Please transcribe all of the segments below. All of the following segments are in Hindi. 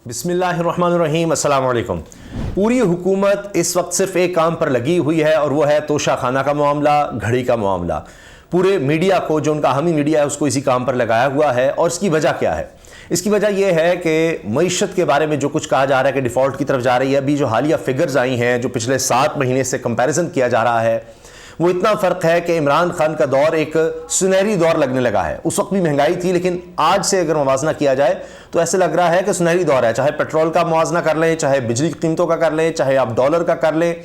बिस्मिल्लाहिर्रहमानिर्रहीम, अस्सलाम वालेकुम। पूरी हुकूमत इस वक्त सिर्फ एक काम पर लगी हुई है और वो है तोशा खाना का मामला, घड़ी का मामला। पूरे मीडिया को, जो उनका हमी मीडिया है, उसको इसी काम पर लगाया हुआ है। और इसकी वजह क्या है? इसकी वजह यह है कि मईशत के बारे में जो कुछ कहा जा रहा है कि डिफ़ॉल्ट की तरफ जा रही है। अभी जो हालिया फिगर्स आई हैं, जो पिछले 7 महीने से कंपैरिजन किया जा रहा है, वो इतना फ़र्क है कि इमरान खान का दौर एक सुनहरी दौर लगने लगा है। उस वक्त भी महंगाई थी, लेकिन आज से अगर मुवाजना किया जाए तो ऐसे लग रहा है कि सुनहरी दौर है। चाहे पेट्रोल का मुवाजना कर लें, चाहे बिजली की कीमतों का कर लें, चाहे आप डॉलर का कर लें,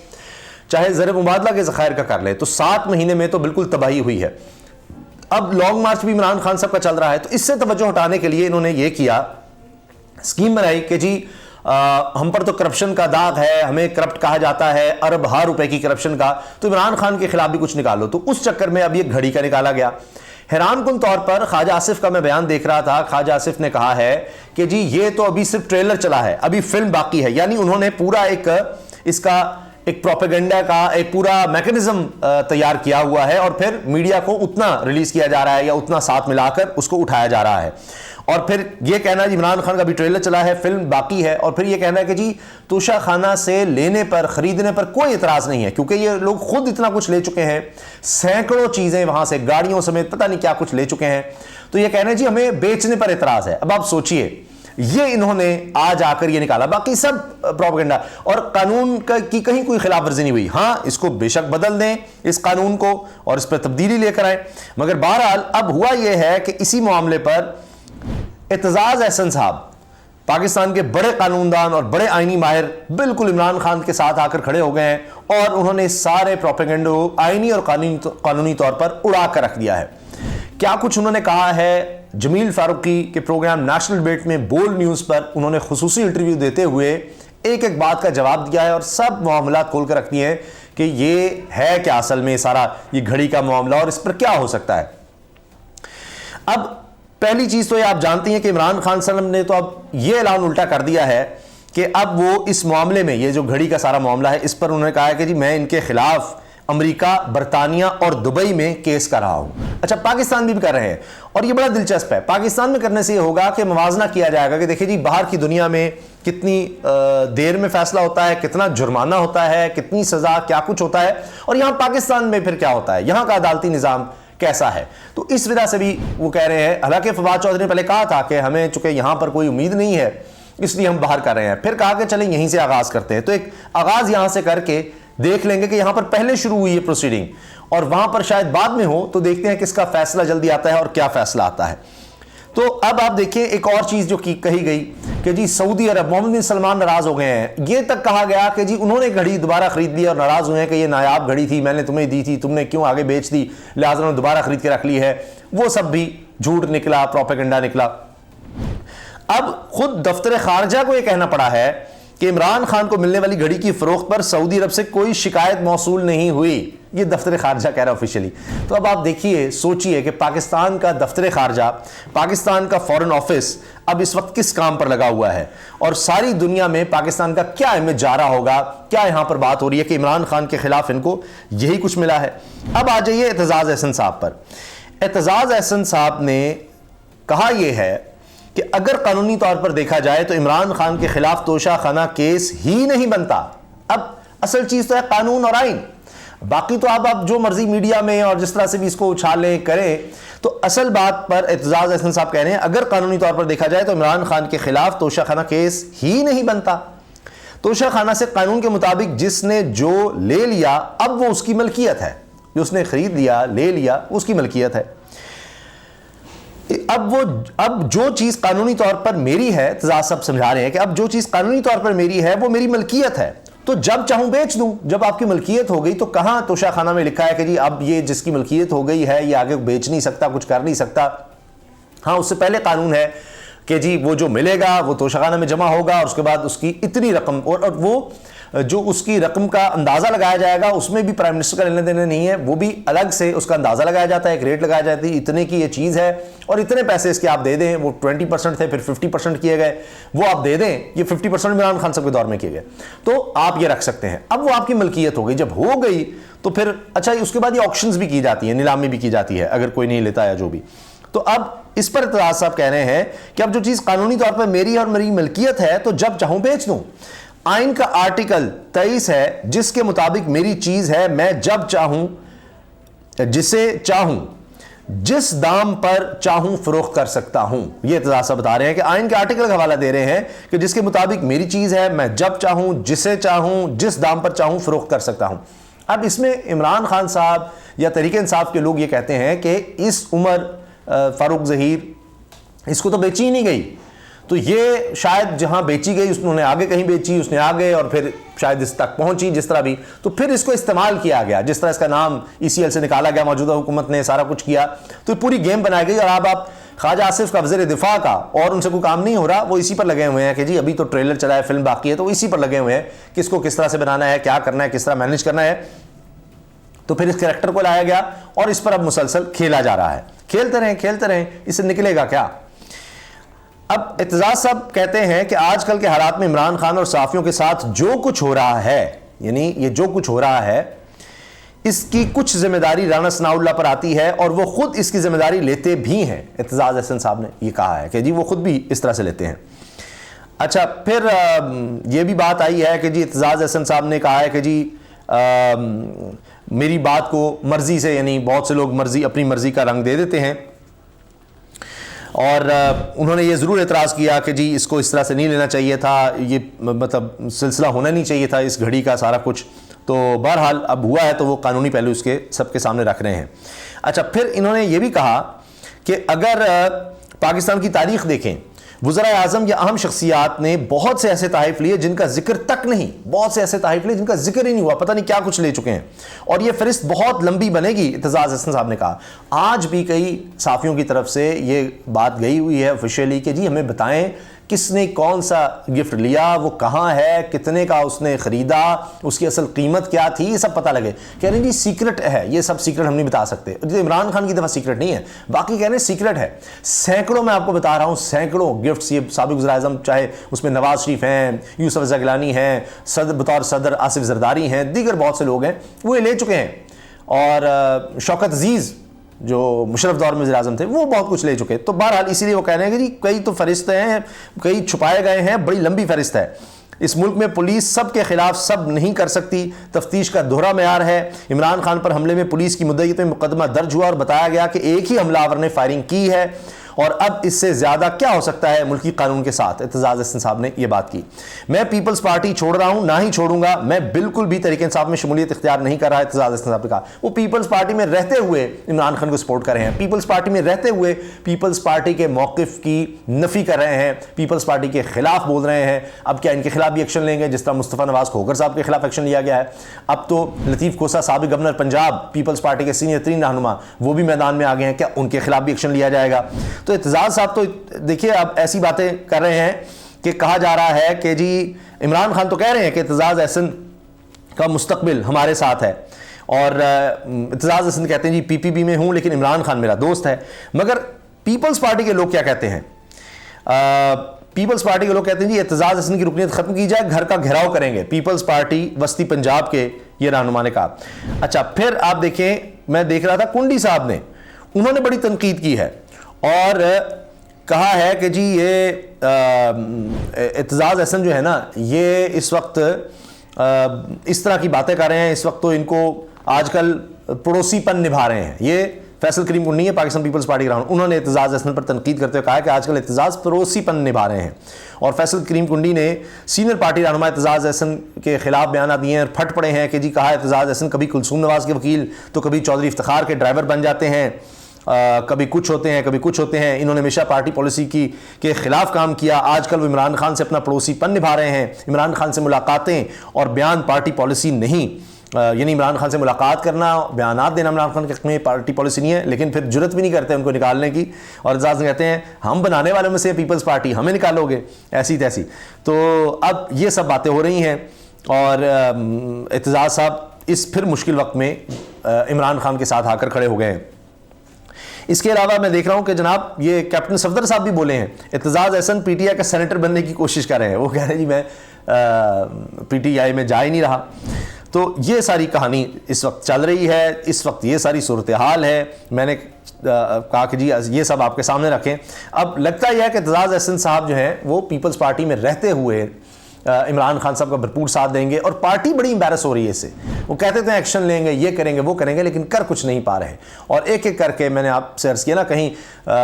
चाहे ज़र मुबादला के ज़खायर का कर लें, तो 7 महीने में तो बिल्कुल तबाही हुई है। अब लॉन्ग मार्च भी इमरान खान साहब का चल रहा है, तो इससे तवज्जो हटाने के लिए इन्होंने ये किया, स्कीम बनाई कि जी हम पर तो करप्शन का दाग है, हमें करप्ट कहा जाता है, अरब हार रुपए की करप्शन का, तो इमरान खान के खिलाफ भी कुछ निकालो। तो उस चक्कर में अब ये घड़ी का निकाला गया। हैरानकुन तौर पर ख्वाजा आसिफ का मैं बयान देख रहा था। ख्वाजा आसिफ ने कहा है कि जी ये तो अभी सिर्फ ट्रेलर चला है, अभी फिल्म बाकी है। यानी उन्होंने पूरा इसका एक प्रोपेगेंडा का एक पूरा मैकेनिज्म तैयार किया हुआ है और फिर मीडिया को उतना रिलीज किया जा रहा है या उतना साथ मिलाकर उसको उठाया जा रहा है। और फिर यह कहना है इमरान खान का भी ट्रेलर चला है, फिल्म बाकी है, और फिर यह कहना है कि जी तोशा खाना से लेने पर, खरीदने पर कोई एतराज नहीं है, क्योंकि ये लोग खुद इतना कुछ ले चुके हैं, सैकड़ों चीजें वहां से गाड़ियों समेत पता नहीं क्या कुछ ले चुके हैं। तो यह कहना है जी हमें बेचने पर एतराज है। अब आप सोचिए, ये इन्होंने आज आकर ये निकाला, बाकी सब प्रोपेगेंडा और कानून की कहीं कोई खिलाफ वर्जी नहीं हुई। हाँ, इसको बेशक बदल दें इस कानून को और इस पर तब्दीली लेकर आए, मगर बहरहाल अब हुआ यह है कि इसी मामले पर एतजाज अहसन साहब, पाकिस्तान के बड़े कानूनदान और बड़े आईनी माहिर, बिल्कुल इमरान खान के साथ आकर खड़े हो गए हैं और उन्होंने सारे प्रोपेगेंडो आईनी और कानूनी तौर पर उड़ा कर रख दिया है। क्या कुछ उन्होंने कहा है? जमील फारूकी के प्रोग्राम नेशनल डिबेट में बोल्ड न्यूज़ पर उन्होंने खुसूसी इंटरव्यू देते हुए एक एक बात का जवाब दिया है और सब मामला खोल कर रख दिए हैं कि ये है क्या असल में सारा ये घड़ी का मामला और इस पर क्या हो सकता है। अब पहली चीज तो ये आप जानती हैं कि इमरान खान साहब ने तो अब ये ऐलान उल्टा कर दिया है कि अब वो इस मामले में, ये जो घड़ी का सारा मामला है, इस पर उन्होंने कहा है कि जी मैं इनके खिलाफ अमेरिका, बरतानिया और दुबई में केस कर रहा हूं। अच्छा, पाकिस्तान भी कर रहे हैं और ये बड़ा दिलचस्प है। पाकिस्तान में करने से ये होगा कि मुवाजना किया जाएगा कि देखिए जी बाहर की दुनिया में कितनी देर में फैसला होता है, कितना जुर्माना होता है, कितनी सजा, क्या कुछ होता है, और यहां पाकिस्तान में फिर क्या होता है, यहां का अदालती निजाम कैसा है। तो इस वजह से भी वो कह रहे हैं, हालांकि फवाद चौधरी ने पहले कहा था कि हमें चूंकि यहां पर कोई उम्मीद नहीं है इसलिए हम बाहर कर रहे हैं, फिर कहा कि चलें यहीं से आगाज करते हैं। तो एक आगाज यहां से करके देख लेंगे कि यहां पर पहले शुरू हुई है प्रोसीडिंग और वहां पर शायद बाद में हो, तो देखते हैं किसका फैसला जल्दी आता है और क्या फैसला आता है। तो अब आप देखिए एक और चीज जो कही गई कि जी सऊदी अरब, मोहम्मद बिन सलमान नाराज हो गए हैं। ये तक कहा गया कि जी उन्होंने घड़ी दोबारा खरीद ली और नाराज हुए हैं कि ये नायाब घड़ी थी, मैंने तुम्हें दी थी, तुमने क्यों आगे बेच दी, लिहाजा उन्होंने दोबारा खरीद के रख ली है। वो सब भी झूठ निकला, प्रोपेगेंडा निकला। अब खुद दफ्तर खारजा को यह कहना पड़ा है कि इमरान खान को मिलने वाली घड़ी की फरोख्त पर सऊदी अरब से कोई शिकायत मौसूल नहीं हुई। ये दफ्तर खारजा कह रहा है ऑफिशियली। तो अब आप देखिए, सोचिए कि पाकिस्तान का दफ्तर खारजा, पाकिस्तान का फॉरेन ऑफिस अब इस वक्त किस काम पर लगा हुआ है और सारी दुनिया में पाकिस्तान का क्या इमेज जा रहा होगा। क्या यहां पर बात हो रही है कि इमरान खान के खिलाफ इनको यही कुछ मिला है। अब आ जाइए एतजाज अहसन साहब पर। एतजाज अहसन साहब ने कहा यह है कि अगर कानूनी तौर पर देखा जाए तो इमरान खान के खिलाफ तोशा खाना केस ही नहीं बनता। अब असल चीज तो है कानून और आइन, बाकी तो आप जो मर्जी मीडिया में और जिस तरह से भी इसको उछालें करें। तो असल बात पर एतजाज अहसन साहब कह रहे हैं अगर कानूनी तौर पर देखा जाए तो इमरान खान के खिलाफ तोशा खाना केस ही नहीं बनता। तोशा खाना से कानून के मुताबिक जिसने जो ले लिया अब वो उसकी मलकियत है, जो उसने खरीद लिया, ले लिया, उसकी मलकियत है। अब जो चीज कानूनी तौर पर मेरी है, एतजाज साहब समझा रहे हैं कि अब जो चीज कानूनी तौर पर मेरी है वो मेरी मलकियत है, तो जब चाहूं बेच दूं। जब आपकी मलकियत हो गई तो कहां तोशा खाना में लिखा है कि जी अब ये जिसकी मलकियत हो गई है ये आगे बेच नहीं सकता, कुछ कर नहीं सकता। हाँ, उससे पहले कानून है कि जी वो जो मिलेगा वो तोशा खाना में जमा होगा और उसके बाद उसकी इतनी रकम और वो जो उसकी रकम का अंदाजा लगाया जाएगा उसमें भी प्राइम मिनिस्टर का लेने देने नहीं है, वो भी अलग से उसका अंदाजा लगाया जाता है, एक रेट लगाया जाता है, इतने की ये चीज है और इतने पैसे इसके आप दे दें। वो 20% थे, फिर 50% किए गए, वो आप दे दें। ये 50% इमरान खान साहब के दौर में किए गए, तो आप ये रख सकते हैं। अब वो आपकी मलकियत हो गई, जब हो गई तो फिर अच्छा उसके बाद ये ऑक्शंस भी की जाती है, नीलामी भी की जाती है अगर कोई नहीं लेता या जो भी। तो अब इस पर एतजाज साहब कह रहे हैं कि अब जो चीज़ कानूनी तौर पर मेरी और मेरी मिल्कियत है तो जब चाहूं बेच दूं। आइन का आर्टिकल 23 है जिसके मुताबिक मेरी चीज़ है, मैं जब चाहूं, जिसे चाहूं, जिस दाम पर चाहूं फरोख्त कर सकता हूं। यह एतजाज साहब बता रहे हैं कि आइन के आर्टिकल का हवाला दे रहे हैं कि जिसके मुताबिक मेरी चीज़ है, मैं जब चाहूं, जिसे चाहूं, जिस दाम पर चाहूं फरोख्त कर सकता हूं। अब इसमें इमरान खान साहब या तहरीक इंसाफ के लोग ये कहते हैं कि इस उमर फारूक ज़हीर इसको तो बेची ही नहीं गई, तो ये शायद जहां बेची गई उन्होंने आगे कहीं बेची, उसने आगे और फिर शायद इस तक पहुंची जिस तरह भी, तो फिर इसको इस्तेमाल किया गया, जिस तरह इसका नाम ECL से निकाला गया, मौजूदा हुकूमत ने सारा कुछ किया, तो पूरी गेम बनाई गई। और अब आप ख्वाजा आसिफ का वज़ीर दिफा का और उनसे कोई काम नहीं हो रहा, वो इसी पर लगे हुए हैं कि जी अभी तो ट्रेलर चला है, फिल्म बाकी है, तो इसी पर लगे हुए हैं किसको किस तरह से बनाना है, क्या करना है, किस तरह मैनेज करना है। तो फिर इस कैरेक्टर को लाया गया और इस पर अब मुसलसल खेला जा रहा है। खेलते रहें, इससे निकलेगा क्या। अब एतजाज साहब कहते हैं कि आजकल के हालात में इमरान खान और सहाफियों के साथ जो कुछ हो रहा है, यानी ये जो कुछ हो रहा है, इसकी कुछ जिम्मेदारी राना सनाउल्लाह पर आती है और वो खुद इसकी जिम्मेदारी लेते भी हैं। एतजाज अहसन साहब ने ये कहा है कि जी वो खुद भी इस तरह से लेते हैं। अच्छा, फिर ये भी बात आई है कि जी एतजाज अहसन साहब ने कहा है कि जी मेरी बात को मर्जी से, यानी बहुत से लोग अपनी मर्जी का रंग दे देते हैं, और उन्होंने ये ज़रूर एतराज़ किया कि जी इसको इस तरह से नहीं लेना चाहिए था, ये मतलब सिलसिला होना नहीं चाहिए था इस घड़ी का सारा कुछ। तो बहरहाल अब हुआ है तो वो कानूनी पहलू इसके सबके सामने रख रहे हैं। अच्छा, फिर इन्होंने ये भी कहा कि अगर पाकिस्तान की तारीख़ देखें, वज़राए आज़म या अहम शख्सियात ने बहुत से ऐसे तहफ़ लिए जिनका जिक्र तक नहीं, बहुत से ऐसे तहफ़ लिए जिनका जिक्र ही नहीं हुआ, पता नहीं क्या कुछ ले चुके हैं, और ये फ़हरिस्त बहुत लंबी बनेगी। एतजाज अहसन साहब ने कहा आज भी कई साफ़ियों की तरफ से ये बात गई हुई है ऑफिशियली कि जी हमें बताएं किसने कौन सा गिफ्ट लिया, वो कहाँ है, कितने का उसने ख़रीदा, उसकी असल कीमत क्या थी, ये सब पता लगे। कह रहे हैं जी सीक्रेट है, ये सब सीक्रेट हम नहीं बता सकते। इमरान खान की दफ़ा सीक्रेट नहीं है, बाकी कह रहे हैं सीक्रेट है। सैकड़ों, मैं आपको बता रहा हूँ, सैकड़ों गिफ्ट्स ये साबिक़ वज़ीर-ए-आज़म, चाहे उसमें नवाज़ शरीफ हैं, यूसुफ रज़ा गिलानी हैं, बतौर सदर आसिफ ज़रदारी हैं, दीगर बहुत से लोग हैं, वो ये ले चुके हैं। और शौकत अजीज़ जो मुशर्रफ दौर में वज़ीर-ए-आज़म थे, वो बहुत कुछ ले चुके। तो बहरहाल इसीलिए वो कह रहे हैं कि जी कई तो फरिश्ते हैं, कई छुपाए गए हैं, बड़ी लंबी फहरिस्त है। इस मुल्क में पुलिस सब के खिलाफ सब नहीं कर सकती, तफ्तीश का दोहरा मेयार है। इमरान खान पर हमले में पुलिस की मुद्दत में मुकदमा दर्ज हुआ और बताया गया कि एक ही हमलावर ने फायरिंग की है, और अब इससे ज़्यादा क्या हो सकता है मुल्की कानून के साथ। एतजाज अहसन साहब ने यह बात की। मैं पीपल्स पार्टी छोड़ रहा हूं, ना ही छोड़ूंगा, मैं बिल्कुल भी तरीके इंसाफ में शमूलियत इख्तियार नहीं कर रहा। एतजाज अहसन साहब ने कहा वो पीपल्स पार्टी में रहते हुए इमरान खान को सपोर्ट कर रहे हैं, पीपल्स पार्टी में रहते हुए पीपल्स पार्टी के मौक़िफ़ की नफ़ी कर रहे हैं, पीपल्स पार्टी के खिलाफ बोल रहे हैं। अब क्या इनके खिलाफ भी एक्शन लेंगे, जिस तरह मुस्तफ़ा नवाज़ खोखर साहब के खिलाफ एक्शन लिया गया है। अब तो लतीफ़ खोसा साबिक़ गवर्नर पंजाब, पीपल्स पार्टी के सीनियर तरीन रहनुमा, वो भी मैदान में आ गए हैं, क्या उनके खिलाफ भी एक्शन लिया जाएगा। तो एतजाज साहब तो देखिए अब ऐसी बातें कर रहे हैं कि कहा जा रहा है कि जी इमरान खान तो कह रहे हैं कि एतजाज अहसन का मुस्तकबिल हमारे साथ है, और एतजाज अहसन कहते हैं जी PPP में हूं लेकिन इमरान खान मेरा दोस्त है। मगर पीपल्स पार्टी के लोग क्या कहते हैं? पीपल्स पार्टी के लोग कहते हैं जी एतजाज अहसन की रुकनीत खत्म की जाए, घर का घेराव करेंगे। पीपल्स पार्टी वस्ती पंजाब के ये रहनुमा ने कहा। अच्छा, फिर आप देखें, मैं देख रहा था कुंडी साहब ने, उन्होंने बड़ी तनकीद की है और कहा है कि जी ये एतजाज अहसन जो है ना, ये इस वक्त इस तरह की बातें कर रहे हैं, इस वक्त तो इनको आजकल पड़ोसीपन निभा रहे हैं। ये फैसल करीम कुंडी है, पाकिस्तान पीपल्स पार्टी के रहनुमा, उन्होंने एतजाज अहसन पर तनकीद करते हुए कहा कि आजकल एतजाज पड़ोसीपन निभा रहे हैं। और फैसल करीम कुंडी ने सीनियर पार्टी रहनुमा एतजाज अहसन के खिलाफ बयान दिए हैं और फट पड़े हैं कि जी कहा एतजाज अहसन कभी कुलसूम नवाज़ के वकील तो कभी चौधरी इफ्तिखार के ड्राइवर बन जाते हैं, कभी कुछ होते हैं कभी कुछ होते हैं। इन्होंने हमेशा पार्टी पॉलिसी के खिलाफ काम किया, आजकल वो इमरान खान से अपना पड़ोसीपन निभा रहे हैं। इमरान खान से मुलाकातें और बयान पार्टी पॉलिसी नहीं, यानी इमरान खान से मुलाकात करना, बयानात देना इमरान खान के हक़ में पार्टी पॉलिसी नहीं है, लेकिन फिर जुर्रत भी नहीं करते उनको निकालने की। और एतजाज कहते हैं हम बनाने वालों में से पीपल्स पार्टी, हमें निकालोगे ऐसी तैसी। तो अब ये सब बातें हो रही हैं और एतजाज साहब इस फिर मुश्किल वक्त में इमरान खान के साथ आकर खड़े हो गए हैं। इसके अलावा मैं देख रहा हूं कि जनाब ये कैप्टन सफदर साहब भी बोले हैं, एतजाज अहसन PTI का सेनेटर बनने की कोशिश कर रहे हैं। वो कह रहे हैं जी मैं PTI में जा ही नहीं रहा। तो ये सारी कहानी इस वक्त चल रही है, इस वक्त ये सारी सूरत हाल है। मैंने कहा कि जी ये सब आपके सामने रखें। अब लगता यह है कि एतजाज़ अहसन साहब जो हैं वो पीपल्स पार्टी में रहते हुए इमरान खान साहब का भरपूर साथ देंगे, और पार्टी बड़ी एम्बैरस हो रही है इससे। वो कहते थे एक्शन लेंगे, ये करेंगे, वो करेंगे, लेकिन कर कुछ नहीं पा रहे। और एक एक करके मैंने आपसे अर्ज़ किया ना, कहीं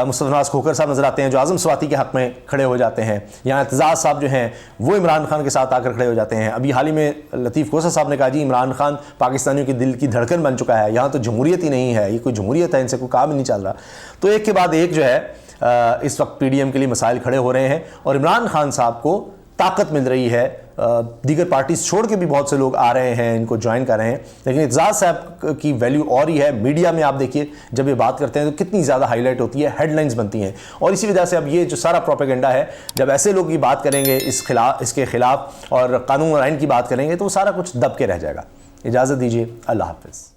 मुस्तफ़ा नवाज़ खोखर साहब नजर आते हैं जो आज़म स्वाति के हक़ में खड़े हो जाते हैं, यहाँ एतजाज़ साहब जो हैं वो इमरान खान के साथ आकर खड़े हो जाते हैं। अभी हाल ही में लतीफ़ खोसा साहब ने कहा जी इमरान खान पाकिस्तानियों के दिल की धड़कन बन चुका है, यहाँ तो जमहूरियत ही नहीं है, ये कोई जमहूरियत है, इनसे कोई काम ही नहीं चल रहा। तो एक के बाद एक जो है इस वक्त PDM के लिए मसाइल खड़े हो रहे हैं, और इमरान खान साहब को ताकत मिल रही है। दीगर पार्टीज छोड़ के भी बहुत से लोग आ रहे हैं, इनको ज्वाइन कर रहे हैं, लेकिन एतजाज़ साहब की वैल्यू और ही है। मीडिया में आप देखिए जब ये बात करते हैं तो कितनी ज़्यादा हाईलाइट होती है, हेडलाइंस बनती हैं, और इसी वजह से अब ये जो सारा प्रोपेगेंडा है, जब ऐसे लोग की बात करेंगे इसके खिलाफ और कानून और आइन की बात करेंगे तो वो सारा कुछ दब के रह जाएगा। इजाज़त दीजिए, अल्लाह हाफ़िज़।